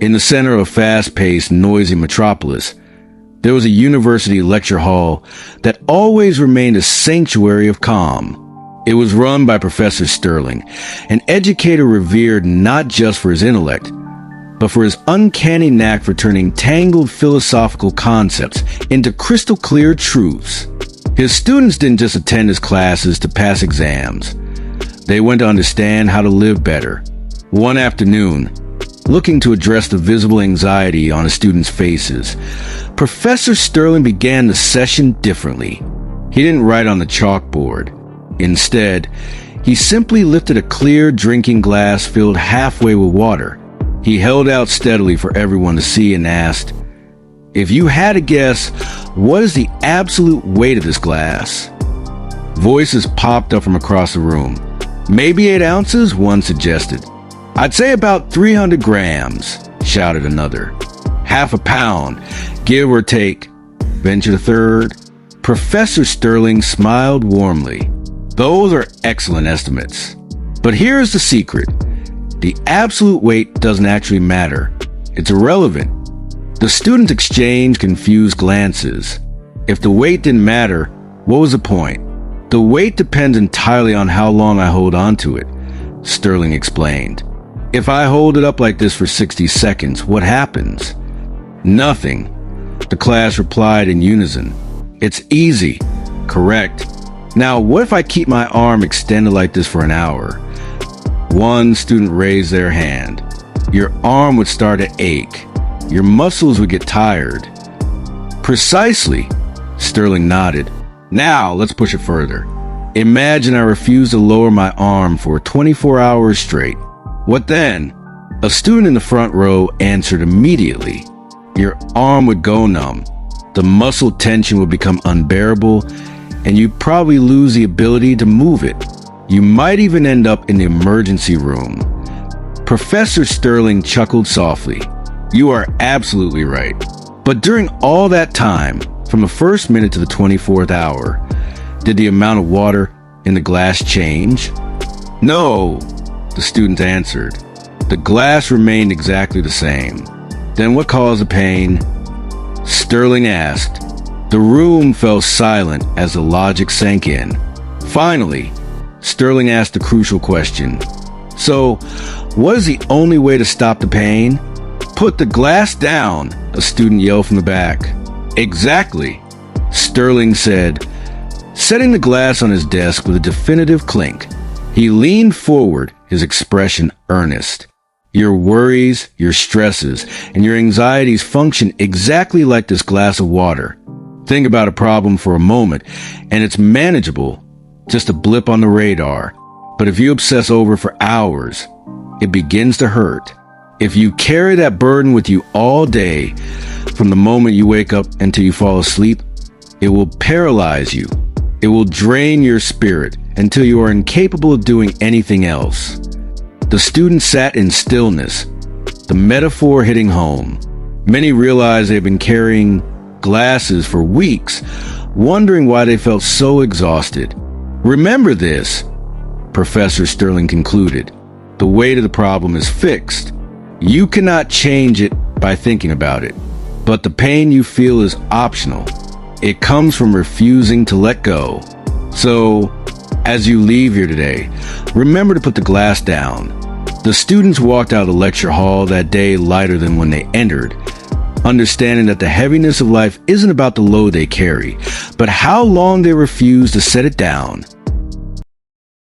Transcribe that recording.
In the center of a fast-paced, noisy metropolis, there was a university lecture hall that always remained a sanctuary of calm. It was run by Professor Sterling, an educator revered not just for his intellect, but for his uncanny knack for turning tangled philosophical concepts into crystal-clear truths. His students didn't just attend his classes to pass exams. They went to understand how to live better. One afternoon, looking to address the visible anxiety on his students' faces, Professor Sterling began the session differently. He didn't write on the chalkboard. Instead, he simply lifted a clear drinking glass filled halfway with water. He held out steadily for everyone to see and asked, "If you had to guess, what is the absolute weight of this glass?" Voices popped up from across the room. "Maybe 8 ounces, one suggested. "I'd say about 300 grams, shouted another. "Half a pound, give or take," ventured a third. Professor Sterling smiled warmly. "Those are excellent estimates. But here's the secret. The absolute weight doesn't actually matter. It's irrelevant." The students exchanged confused glances. If the weight didn't matter, what was the point? "The weight depends entirely on how long I hold on to it," Sterling explained. "If I hold it up like this for 60 seconds, what happens?" "Nothing," the class replied in unison. "It's easy." "Correct. Now, what if I keep my arm extended like this for an hour?" One student raised their hand. "Your arm would start to ache. Your muscles would get tired." "Precisely," Sterling nodded. "Now, let's push it further. Imagine I refuse to lower my arm for 24 hours straight. What then?" A student in the front row answered immediately. "Your arm would go numb. The muscle tension would become unbearable, and you'd probably lose the ability to move it. You might even end up in the emergency room." Professor Sterling chuckled softly. "You are absolutely right. But during all that time, from the first minute to the 24th hour, did the amount of water in the glass change?" "No," the student answered. "The glass remained exactly the same." "Then what caused the pain?" Sterling asked. The room fell silent as the logic sank in. Finally, Sterling asked a crucial question. "So, what is the only way to stop the pain?" "Put the glass down," a student yelled from the back. "Exactly," Sterling said, setting the glass on his desk with a definitive clink. He leaned forward, his expression earnest. "Your worries, your stresses, and your anxieties function exactly like this glass of water. Think about a problem for a moment, and it's manageable, just a blip on the radar. But if you obsess over it for hours, it begins to hurt. If you carry that burden with you all day, from the moment you wake up until you fall asleep, it will paralyze you. It will drain your spirit until you are incapable of doing anything else." The student sat in stillness, the metaphor hitting home. Many realized they've been carrying glasses for weeks, wondering why they felt so exhausted. "Remember this," Professor Sterling concluded. "The weight of the problem is fixed. You cannot change it by thinking about it. But the pain you feel is optional. It comes from refusing to let go. So, as you leave here today, remember to put the glass down." The students walked out of the lecture hall that day lighter than when they entered, understanding that the heaviness of life isn't about the load they carry, but how long they refuse to set it down.